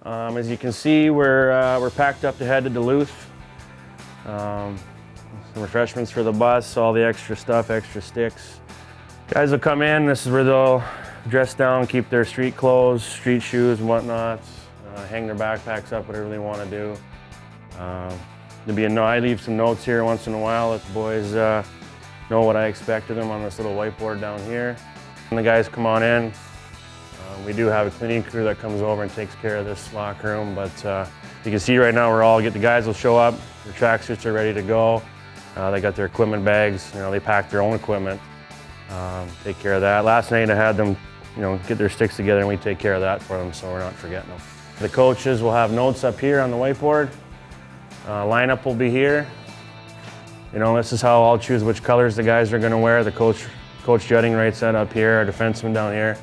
As you can see, we're packed up to head to Duluth. Some refreshments for the bus, all the extra stuff, extra sticks. Guys will come in, this is where they'll dress down, keep their street clothes, street shoes and whatnot, hang their backpacks up, whatever they want to do. I leave some notes here once in a while that the boys know what I expect of them on this little whiteboard down here. When the guys come on in, we do have a cleaning crew that comes over and takes care of this locker room, but you can see right now the guys will show up, their tracksuits are ready to go. They got their equipment bags, they pack their own equipment, take care of that. Last night I had them, get their sticks together and we take care of that for them so we're not forgetting them. The coaches will have notes up here on the whiteboard. Lineup will be here. This is how I'll choose which colors the guys are going to wear. The Coach Judding writes that up here, our defenseman down here.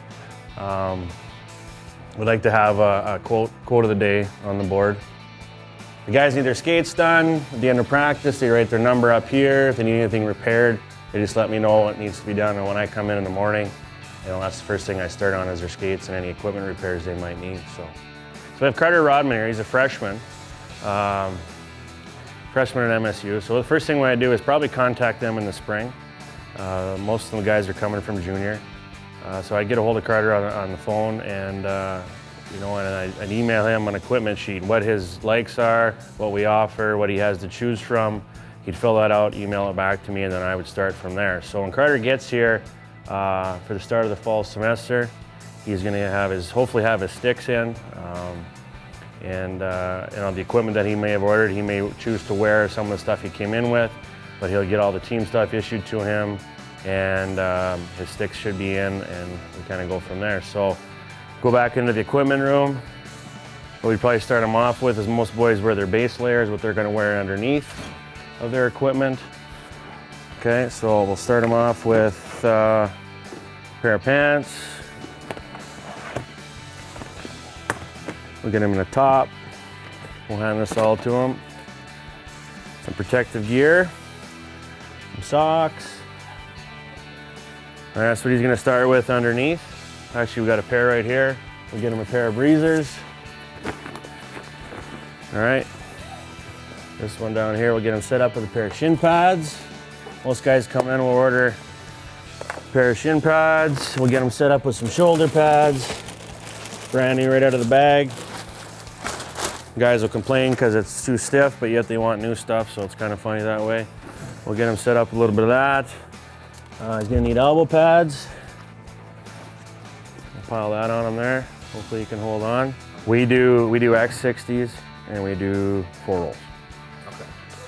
We'd like to have a quote of the day on the board. The guys need their skates done. At the end of practice, they write their number up here. If they need anything repaired, they just let me know what needs to be done. And when I come in the morning, that's the first thing I start on is their skates and any equipment repairs they might need. So we have Carter Rodman here. He's a freshman. Freshman at MSU. So the first thing I do is probably contact them in the spring. Most of the guys are coming from junior. So I'd get a hold of Carter on the phone and I'd email him an equipment sheet, what his likes are, what we offer, what he has to choose from. He'd fill that out, email it back to me, and then I would start from there. So when Carter gets here for the start of the fall semester, he's going to hopefully have his sticks in. The equipment that he may have ordered, he may choose to wear some of the stuff he came in with, but he'll get all the team stuff issued to him, and his sticks should be in, and we kind of go from there. So go back into the equipment room. What we'd probably start them off with is most boys wear their base layers, what they're going to wear underneath of their equipment. Okay, so we'll start them off with a pair of pants. We'll get them in the top. We'll hand this all to them. Some protective gear, some socks. All right, that's what he's gonna start with underneath. Actually, we got a pair right here. We'll get him a pair of breezers. All right, this one down here, we'll get him set up with a pair of shin pads. Most guys come in, we'll order a pair of shin pads. We'll get them set up with some shoulder pads. Brand new right out of the bag. Guys will complain because it's too stiff, but yet they want new stuff, so it's kind of funny that way. We'll get him set up with a little bit of that. He's gonna need elbow pads. We'll pile that on him there. Hopefully he can hold on. We do X60s and we do 4 rolls. Okay.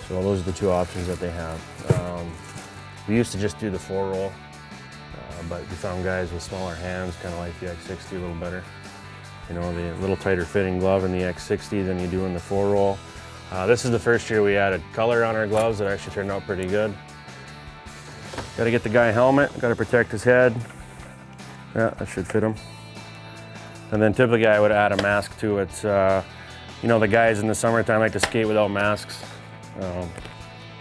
So those are the 2 options that they have. We used to just do the 4 roll, but we found guys with smaller hands kind of like the X60 a little better. The little tighter fitting glove in the X60 than you do in the 4 roll. This is the first year we added color on our gloves. It actually turned out pretty good. Got to get the guy a helmet, got to protect his head. Yeah, that should fit him. And then typically I would add a mask to it. The guys in the summertime like to skate without masks,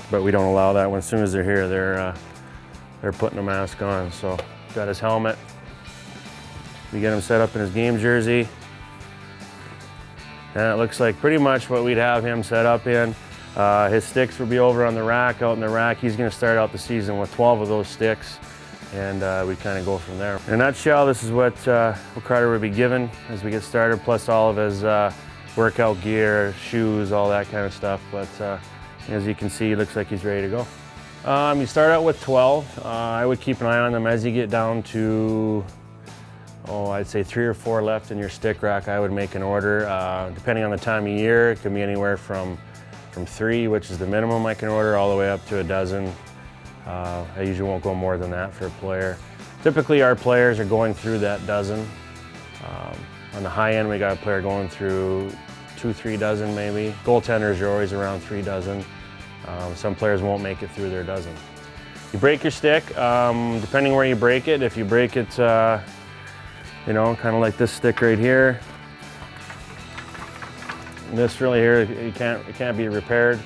but we don't allow that. As soon as they're here, they're putting a mask on. So got his helmet. We get him set up in his game jersey. And it looks like pretty much what we'd have him set up in. His sticks will be over on the rack, out in the rack. He's gonna start out the season with 12 of those sticks, and we kind of go from there. In a nutshell, this is what Carter would be given as we get started, plus all of his workout gear, shoes, all that kind of stuff. But as you can see, it looks like he's ready to go. You start out with 12. I would keep an eye on them as you get down to I'd say 3 or 4 left in your stick rack. I would make an order. Depending on the time of year, it could be anywhere from 3, which is the minimum I can order, all the way up to a dozen. I usually won't go more than that for a player. Typically our players are going through that dozen. On the high end, we got a player going through 2-3 dozen maybe. Goaltenders are always around 3 dozen. Some players won't make it through their dozen. You break your stick, depending where you break it. If you break it kind of like this stick right here. And this really here, it can't be repaired.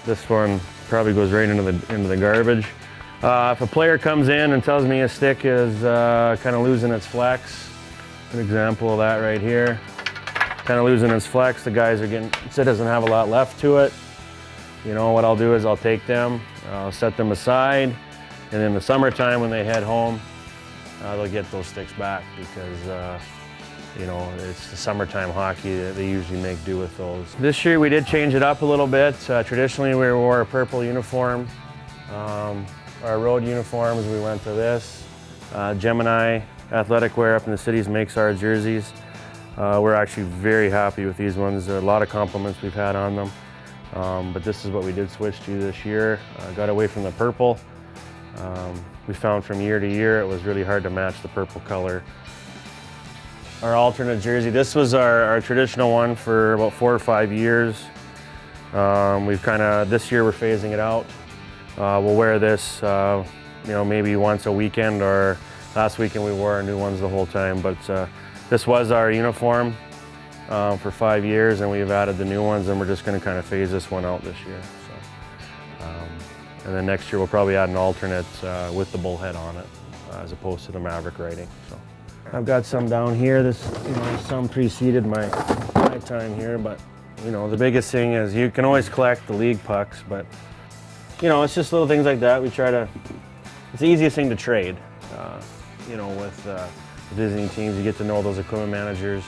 This one probably goes right into the garbage. If a player comes in and tells me his stick is kind of losing its flex, an example of that right here. kind of losing its flex. The guys are getting, it doesn't have a lot left to it. You know, what I'll do is I'll take them, I'll set them aside, and in the summertime when they head home, they'll get those sticks back because you know, it's the summertime hockey that they usually make do with those. This year we did change it up a little bit. Traditionally we wore a purple uniform. Our road uniforms, we went to this. Gemini Athletic Wear up in the cities makes our jerseys. We're actually very happy with these ones. A lot of compliments we've had on them. But this is what we did switch to this year. Got away from the purple. We found from year to year it was really hard to match the purple color. Our alternate jersey, this was our traditional one for about 4 or 5 years. This year we're phasing it out. We'll wear this, you know, maybe once a weekend, or last weekend we wore our new ones the whole time. But this was our uniform for 5 years, and we've added the new ones, and we're just going to kind of phase this one out this year. So, and then next year we'll probably add an alternate with the bullhead on it, as opposed to the Maverick writing. So. I've got some down here. This, you know, some preceded my time here, but you know, the biggest thing is you can always collect the league pucks, but you know, it's just little things like that. We try to. It's the easiest thing to trade. You know, with visiting teams, you get to know those equipment managers.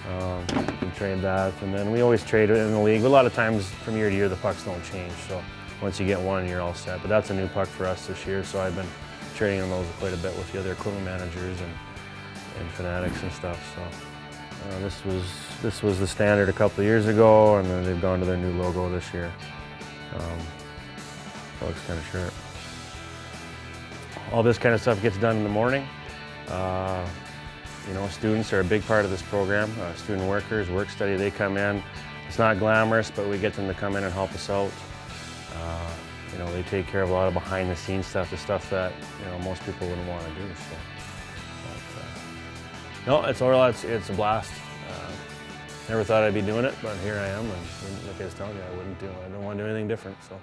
You can trade that, and then we always trade it in the league. A lot of times, from year to year, the pucks don't change. So once you get one, you're all set. But that's a new puck for us this year, so I've been trading on those quite a bit with the other equipment managers and fanatics and stuff. So this was the standard a couple of years ago, and then they've gone to their new logo this year. That looks kind of sharp. All this kind of stuff gets done in the morning. You know, students are a big part of this program. Student workers, work study, they come in. It's not glamorous, but we get them to come in and help us out. You know, they take care of a lot of behind-the-scenes stuff, the stuff that, you know, most people wouldn't want to do. So. No, it's a blast. Never thought I'd be doing it, but here I am, and like I was telling you, I don't want to do anything different. So.